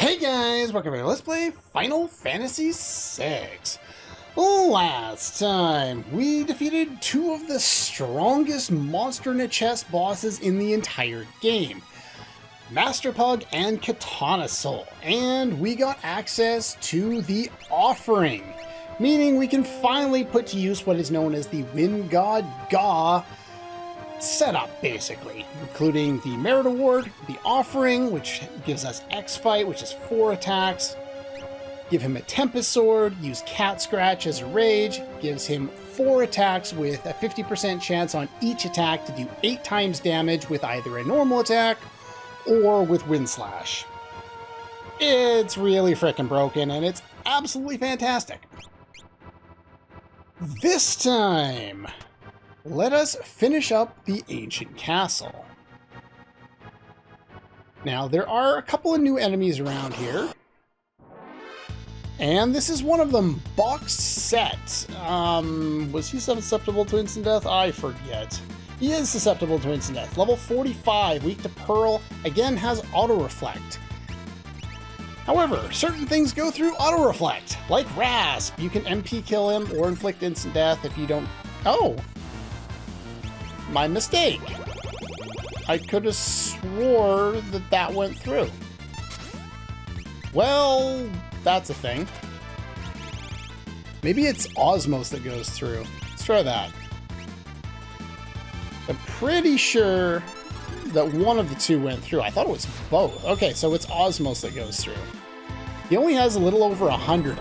Hey guys, welcome to Let's Play Final Fantasy VI. Last time, we defeated two of the strongest monster in a chest bosses in the entire game. Master Pug and Katana Soul, and we got access to the Offering, meaning we can finally put to use what is known as the Wind God Ga setup, basically, including the Merit Award, the Offering, which gives us X-Fight, which is 4 attacks, give him a Tempest Sword, use Cat Scratch as a Rage, gives him 4 attacks with a 50% chance on each attack to do 8 times damage with either a normal attack or with Wind Slash. It's really frickin' broken, and it's absolutely fantastic. This time, let us finish up the ancient castle. Now, there are a couple of new enemies around here, and this is one of them, Box Set. Was he susceptible to instant death? I forget. He is susceptible to instant death. Level 45, weak to Pearl, again has Auto Reflect. However, certain things go through Auto Reflect, like Rasp. You can MP kill him or inflict instant death if you don't... Oh! My mistake. I could have swore that that went through. Well, that's a thing. Maybe it's Osmos that goes through. Let's try that. I'm pretty sure that one of the two went through. I thought it was both. Okay, so it's Osmos that goes through. He only has a little over 100.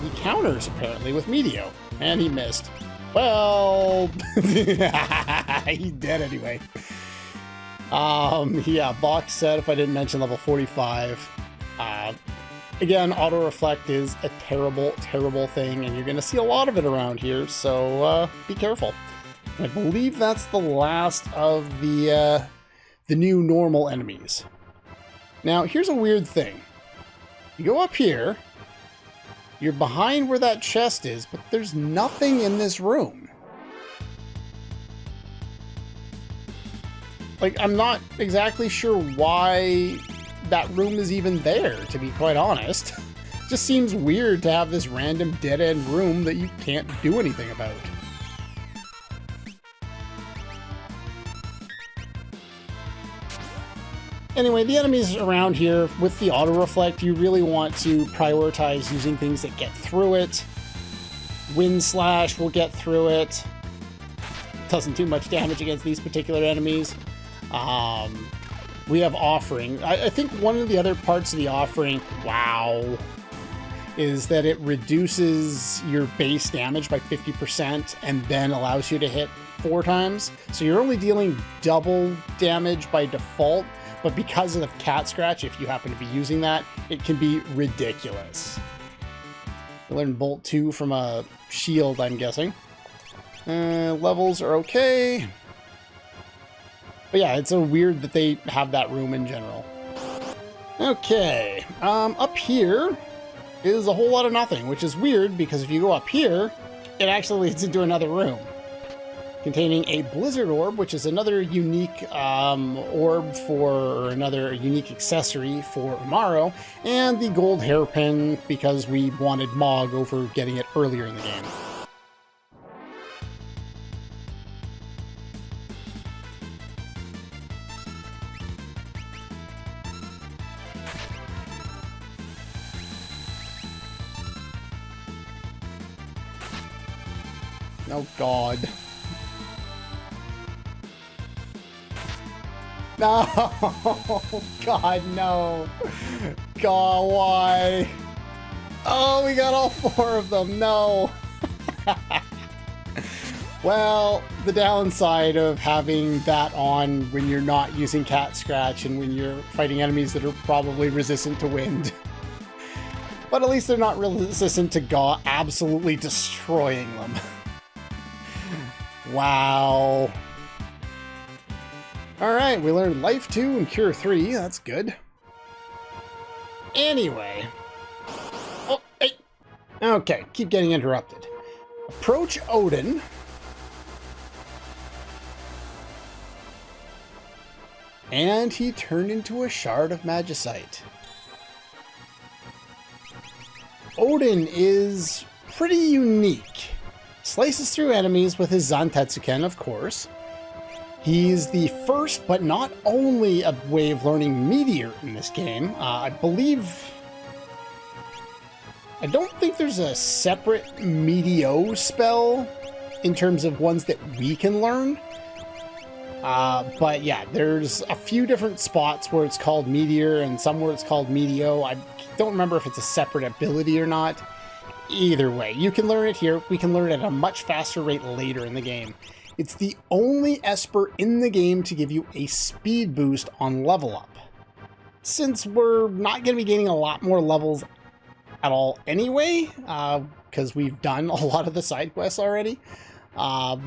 He counters, apparently, with Meteo. And he missed. Well, he's dead anyway. Yeah, Box Set, if I didn't mention, level 45. Again, Auto Reflect is a terrible, terrible thing, and you're going to see a lot of it around here, so be careful. I believe that's the last of the new normal enemies. Now, here's a weird thing. You go up here, you're behind where that chest is, but there's nothing in this room. Like, I'm not exactly sure why that room is even there, to be quite honest. It just seems weird to have this random dead-end room that you can't do anything about. Anyway, the enemies around here, with the Auto Reflect, you really want to prioritize using things that get through it. Wind Slash will get through it. Doesn't do much damage against these particular enemies. We have Offering. I think one of the other parts of the Offering, wow, is that it reduces your base damage by 50% and then allows you to hit 4 times. So you're only dealing double damage by default. But because of the Cat Scratch, if you happen to be using that, it can be ridiculous. I learned Bolt 2 from a shield, I'm guessing. Levels are okay. But yeah, it's so weird that they have that room in general. Okay, up here is a whole lot of nothing, which is weird because if you go up here, it actually leads into another room containing a Blizzard Orb, which is another unique orb or another unique accessory for Umaro, and the Gold Hairpin because we wanted Mog over getting it earlier in the game. Oh God. No! God, no! God, why? Oh, we got all 4 of them, no! Well, the downside of having that on when you're not using Cat Scratch and when you're fighting enemies that are probably resistant to wind. But at least they're not resistant to Gaw absolutely destroying them. Wow. Alright, we learned Life 2 and Cure 3, that's good. Anyway. Oh, hey! Okay, keep getting interrupted. Approach Odin. And he turned into a shard of magicite. Odin is pretty unique. Slices through enemies with his Zantetsuken, of course. He's the first, but not only, a way of learning Meteor in this game. I don't think there's a separate Meteo spell in terms of ones that we can learn. But yeah, there's a few different spots where it's called Meteor and some where it's called Meteo. I don't remember if it's a separate ability or not. Either way, you can learn it here. We can learn it at a much faster rate later in the game. It's the only Esper in the game to give you a speed boost on level up. Since we're not going to be gaining a lot more levels at all anyway, because we've done a lot of the side quests already,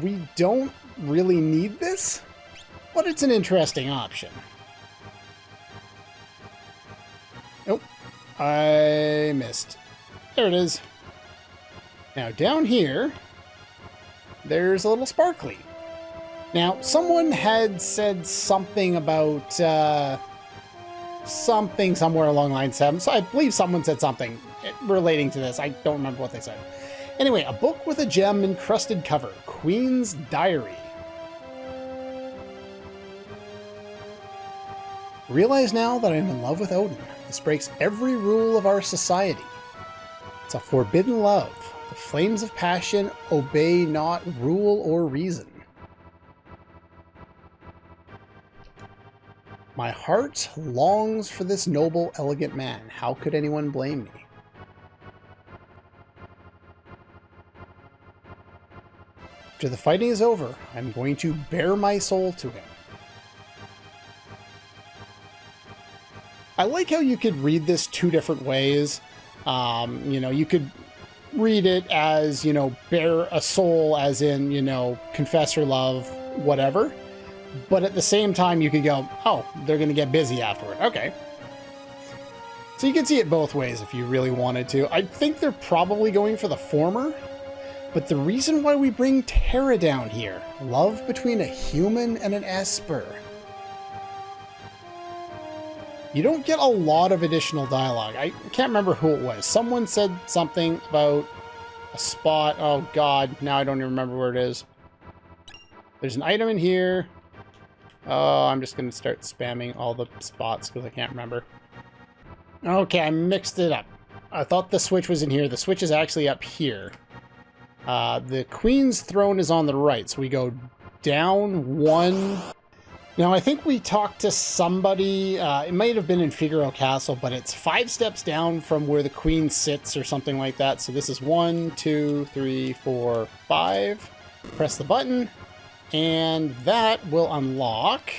we don't really need this, but it's an interesting option. Nope, I missed. There it is. Now down here, there's a little sparkly. Now, someone had said something about something somewhere along line 7, so I believe someone said something relating to this. I don't remember what they said. Anyway, a book with a gem-encrusted cover, Queen's Diary. Realize now that I am in love with Odin. This breaks every rule of our society. It's a forbidden love. The flames of passion obey not rule or reason. My heart longs for this noble, elegant man. How could anyone blame me? After the fighting is over, I'm going to bare my soul to him. I like how you could read this two different ways. You know, you could read it as, you know, bare a soul as in, you know, confess your love, whatever. But at the same time, you could go, oh, they're going to get busy afterward. Okay. So you can see it both ways if you really wanted to. I think they're probably going for the former. But the reason why we bring Terra down here, love between a human and an Esper. You don't get a lot of additional dialogue. I can't remember who it was. Someone said something about a spot. Oh god, now I don't even remember where it is. There's an item in here. Oh, I'm just going to start spamming all the spots because I can't remember. Okay, I mixed it up. I thought the switch was in here. The switch is actually up here. The Queen's throne is on the right, so we go down one. Now, I think we talked to somebody, it might have been in Figaro Castle, but it's 5 steps down from where the Queen sits or something like that. So this is 1, 2, 3, 4, 5. Press the button, and that will unlock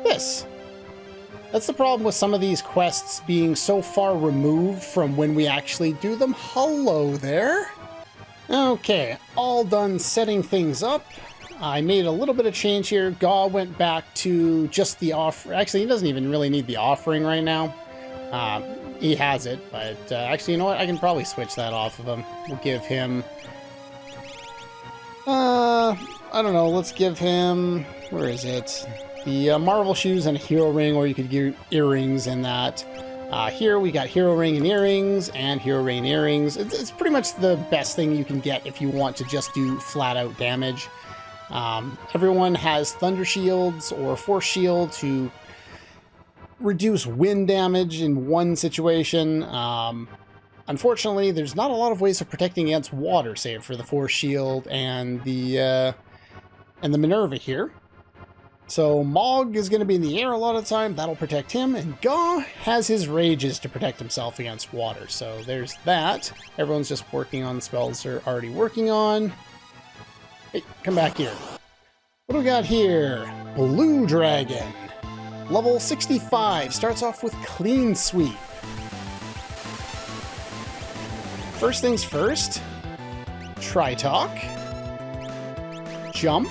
this. That's the problem with some of these quests being so far removed from when we actually do them. Hello there. Okay, all done setting things up. I made a little bit of change here. Gaw went back to just the offer. Actually, he doesn't even really need the offering right now. He has it, but actually, you know what? I can probably switch that off of him. We'll give him... I don't know. Let's give him... Where is it? The Marvel shoes and a hero ring, or you could get earrings in that. Here we got hero ring and earrings, and hero ring and earrings. It's pretty much the best thing you can get if you want to just do flat-out damage. Everyone has thunder shields or force shield to reduce wind damage in one situation. Unfortunately, there's not a lot of ways of protecting against water, save for the force shield and the Minerva here. So Mog is going to be in the air a lot of the time. That'll protect him. And Gaw has his rages to protect himself against water. So there's that. Everyone's just working on the spells they're already working on. Hey, come back here. What do we got here? Blue Dragon. Level 65. Starts off with Clean Sweep. First things first. Tri-Talk. Jump.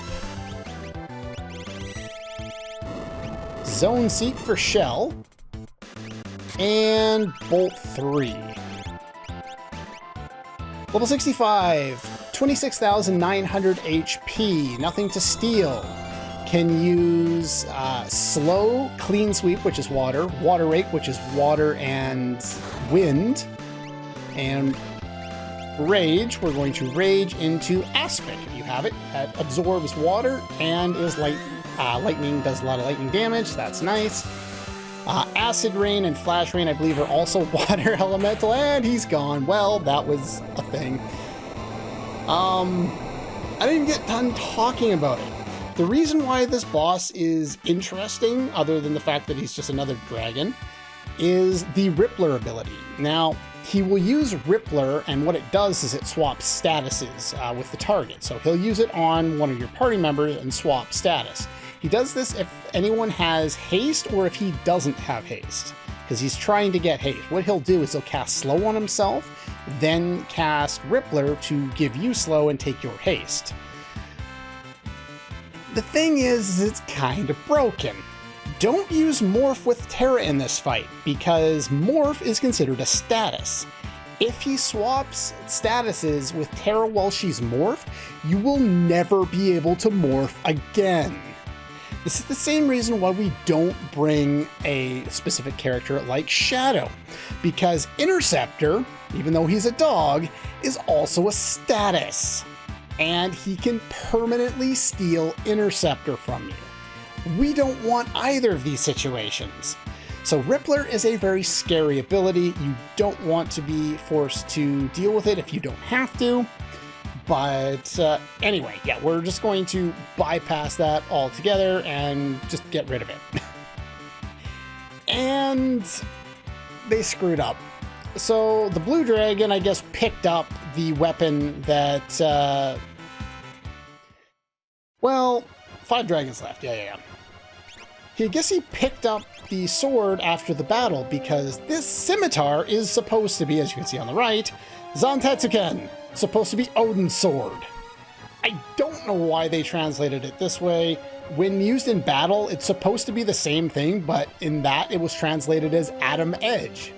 Zone Seek for Shell. And Bolt 3. Level 65. 26,900 HP. Nothing to steal. Can use Slow Clean Sweep, which is water. Water Rake, which is water and wind. And Rage, we're going to Rage into Aspic, if you have it. That absorbs water and is lightning, does a lot of lightning damage. That's nice. Acid Rain and Flash Rain, I believe, are also water elemental, and he's gone. Well, that was a thing. I didn't even get done talking about it. The reason why this boss is interesting, other than the fact that he's just another dragon, is the Rippler ability. Now, he will use Rippler, and what it does is it swaps statuses with the target. So he'll use it on one of your party members and swap status. He does this if anyone has haste or if he doesn't have haste, because he's trying to get haste. What he'll do is he'll cast slow on himself, then cast Rippler to give you slow and take your haste. The thing is, it's kind of broken. Don't use Morph with Terra in this fight, because Morph is considered a status. If he swaps statuses with Terra while she's morphed, you will never be able to morph again. This is the same reason why we don't bring a specific character like Shadow, because Interceptor, even though he's a dog, is also a status, and he can permanently steal Interceptor from you. We don't want either of these situations. So Rippler is a very scary ability. You don't want to be forced to deal with it if you don't have to. But anyway, yeah, we're just going to bypass that altogether and just get rid of it. And they screwed up. So the blue dragon, I guess, picked up the weapon that, well, 5 dragons left. Yeah. I guess he picked up the sword after the battle, because this scimitar is supposed to be, as you can see on the right, Zantetsuken. Supposed to be Odin Sword. I don't know why they translated it this way. When used in battle, it's supposed to be the same thing, but in that it was translated as Atom Edge.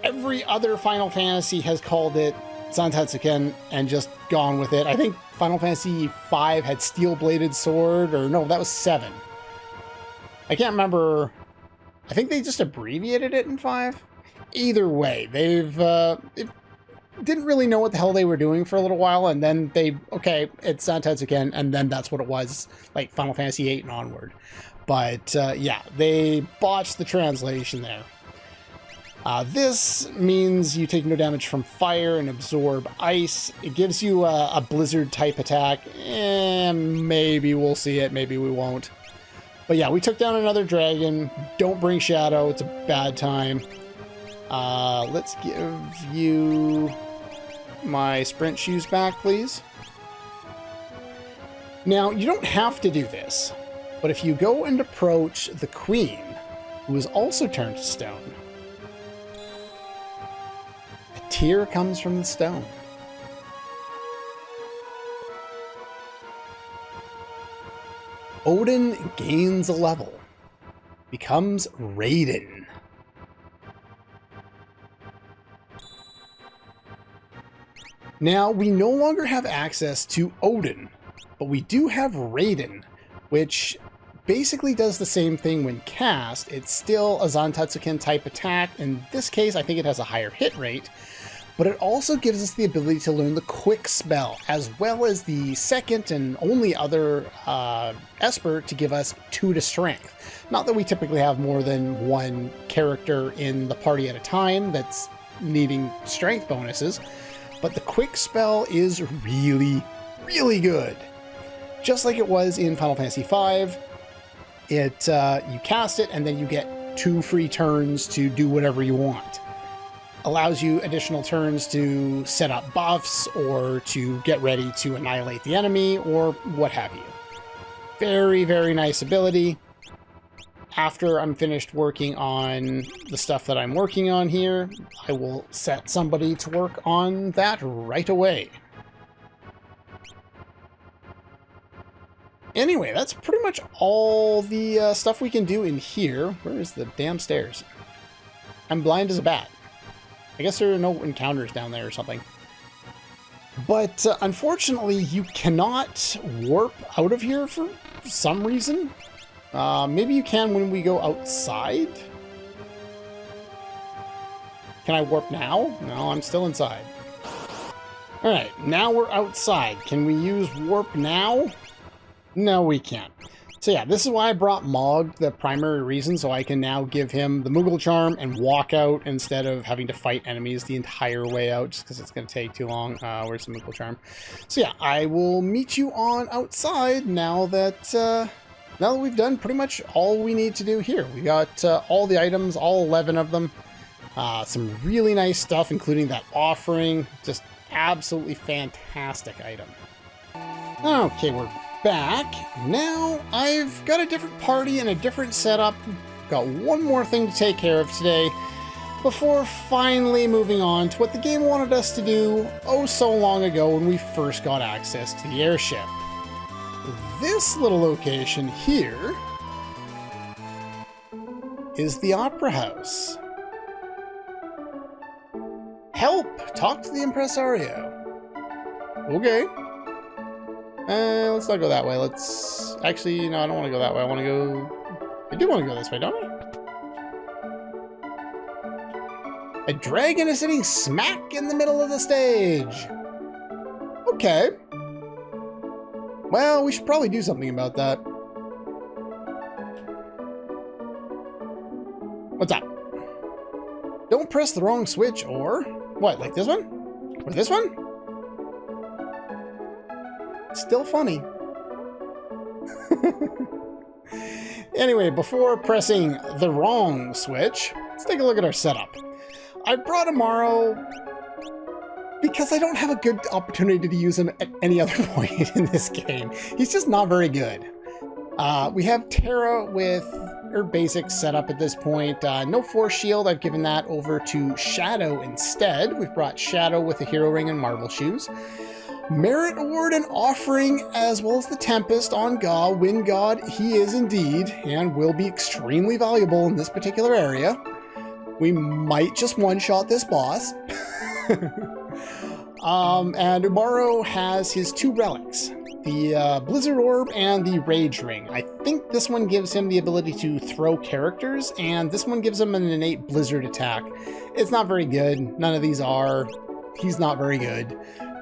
Every other Final Fantasy has called it Zantetsuken and just gone with it. I think Final Fantasy V had Steel-Bladed Sword, or no, that was 7. I can't remember. I think they just abbreviated it in 5. Either way, they've didn't really know what the hell they were doing for a little while, and then okay, it's Zantetsuken, and then that's what it was, like Final Fantasy VIII and onward. But yeah, they botched the translation there. This means you take no damage from fire and absorb ice. It gives you a blizzard type attack. Maybe we'll see it, maybe we won't. But yeah, we took down another dragon. Don't bring Shadow, it's a bad time. Let's give you my sprint shoes back, please. Now, you don't have to do this, but if you go and approach the queen, who is also turned to stone, a tear comes from the stone. Odin gains a level, becomes Raiden. Now, we no longer have access to Odin, but we do have Raiden, which basically does the same thing when cast. It's still a Zantetsuken type attack. In this case, I think it has a higher hit rate, but it also gives us the ability to learn the quick spell, as well as the second and only other Esper to give us 2 to strength. Not that we typically have more than one character in the party at a time that's needing strength bonuses, but the quick spell is really, really good. Just like it was in Final Fantasy V, you cast it and then you get 2 free turns to do whatever you want. Allows you additional turns to set up buffs or to get ready to annihilate the enemy or what have you. Very, very nice ability. After I'm finished working on the stuff that I'm working on here, I will set somebody to work on that right away. Anyway, that's pretty much all the stuff we can do in here. Where is the damn stairs? I'm blind as a bat. I guess there are no encounters down there or something. But unfortunately, you cannot warp out of here for some reason. Maybe you can when we go outside. Can I warp now? No, I'm still inside. All right, now we're outside. Can we use warp now? No, we can't. So yeah, this is why I brought Mog, the primary reason, so I can now give him the Moogle Charm and walk out instead of having to fight enemies the entire way out, just because it's going to take too long. Where's the Moogle Charm? So yeah, I will meet you on outside now that we've done pretty much all we need to do here. We got all the items, all 11 of them. Some really nice stuff, including that offering. Just absolutely fantastic item. Okay, we're back. Now I've got a different party and a different setup. Got one more thing to take care of today before finally moving on to what the game wanted us to do oh so long ago when we first got access to the airship. This little location here is the Opera House. Help! Talk to the impresario. Okay. Let's not go that way. Let's... Actually, no, I don't want to go that way. I want to go... I do want to go this way, don't I? A dragon is sitting smack in the middle of the stage. Okay. Well, we should probably do something about that. What's up? Don't press the wrong switch or... What, like this one? Or this one? Still funny. Anyway, before pressing the wrong switch, let's take a look at our setup. I brought Amaro because I don't have a good opportunity to use him at any other point in this game. He's just not very good. We have Terra with her basic setup at this point. No Force Shield, I've given that over to Shadow instead. We've brought Shadow with the Hero Ring and Marble Shoes. Merit Award and Offering, as well as the Tempest on Ga. Wind God, he is indeed, and will be extremely valuable in this particular area. We might just one-shot this boss. And Umaro has his two relics, the Blizzard Orb and the Rage Ring. I think this one gives him the ability to throw characters, and this one gives him an innate Blizzard attack. It's not very good. None of these are. He's not very good.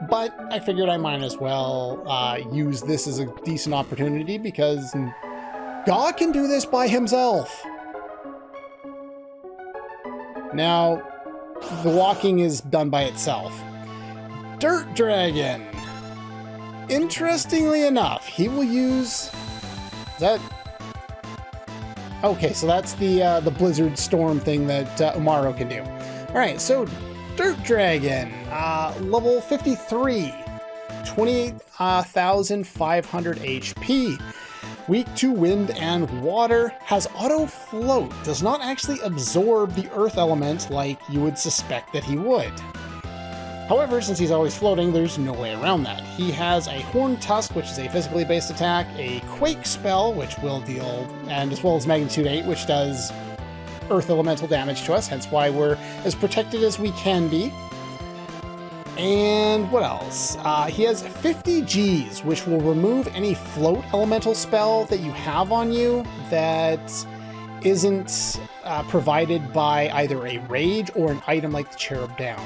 But I figured I might as well use this as a decent opportunity because God can do this by himself. Now, the walking is done by itself. Dirt Dragon. Interestingly enough, he will use... Is that... Okay, so that's the Blizzard Storm thing that Umaro can do. Alright, so Dirt Dragon, level 53, 28,500 HP. Weak to wind and water, has auto float, does not actually absorb the earth element like you would suspect that he would. However, since he's always floating, there's no way around that. He has a Horn Tusk, which is a physically based attack, a Quake spell, which will deal, and as well as Magnitude 8, which does earth elemental damage to us, hence why we're as protected as we can be. And what else? He has 50 Gs, which will remove any float elemental spell that you have on you that isn't provided by either a rage or an item like the Cherub Down.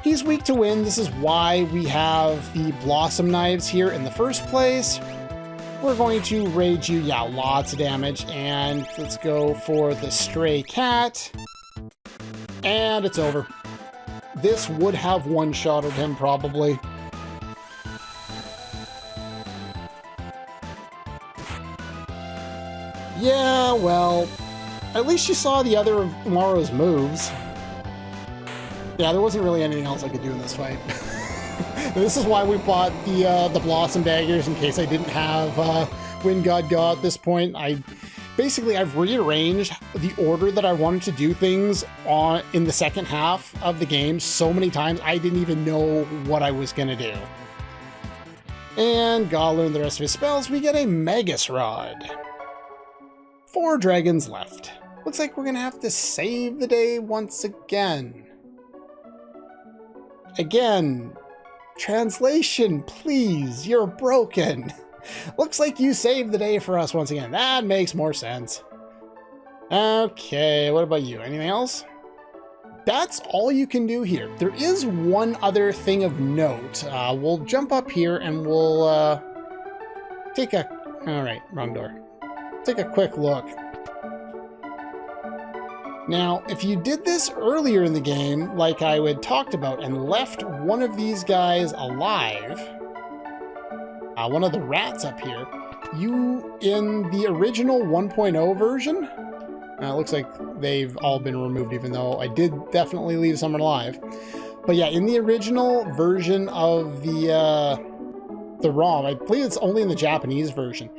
He's weak to wind. This is why we have the Blossom Knives here in the first place. We're going to rage you, yeah, lots of damage, and let's go for the Stray Cat, and it's over. This would have one-shotted him, probably. Yeah, well, at least you saw the other of Umaro's moves. Yeah, there wasn't really anything else I could do in this fight. This is why we bought the Blossom Daggers, in case I didn't have Wind God Ga at this point. I've rearranged the order that I wanted to do things in the second half of the game so many times I didn't even know what I was going to do. And Ga learned the rest of his spells. We get a Magus Rod. 4 dragons left. Looks like we're going to have to save the day once again. Again, translation, please, you're broken. Looks like you saved the day for us once again. That makes more sense. Okay, what about you? Anything else? that's all you can do here. There is one other thing of note. We'll jump up here and we'll take a... All right, wrong door. Take a quick look. Now, if you did this earlier in the game, like I had talked about, and left one of these guys alive, one of the rats up here, you, in the original 1.0 version, it looks like they've all been removed, even though I did definitely leave someone alive. But yeah, in the original version of the ROM, I believe it's only in the Japanese version,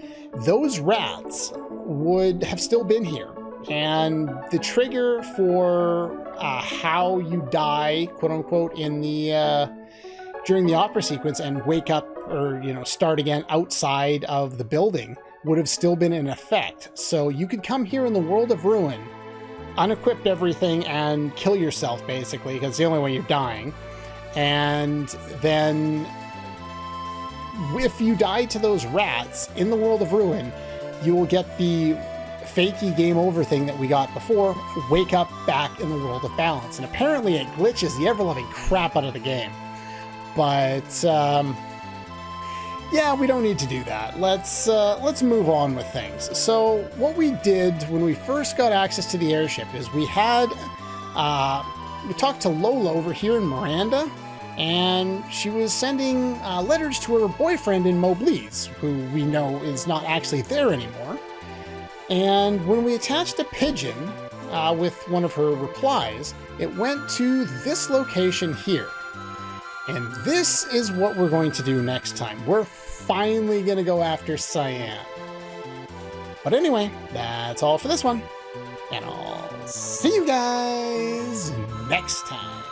those rats would have still been here. And the trigger for how you die, quote unquote, in the during the opera sequence and wake up or, you know, start again outside of the building would have still been in effect. So you could come here in the World of Ruin, unequip everything, and kill yourself, basically, because it's the only way you're dying. And then if you die to those rats in the World of Ruin, you will get the fakey game over thing that we got before, wake up back in the World of Balance. And apparently it glitches the ever-loving crap out of the game. But, yeah, we don't need to do that. Let's move on with things. So what we did when we first got access to the airship is we had, we talked to Lola over here in Miranda, and she was sending letters to her boyfriend in Moblis, who we know is not actually there anymore. And when we attached a pigeon with one of her replies, it went to this location here. And this is what we're going to do next time. We're finally going to go after Cyan. But anyway, that's all for this one. And I'll see you guys next time.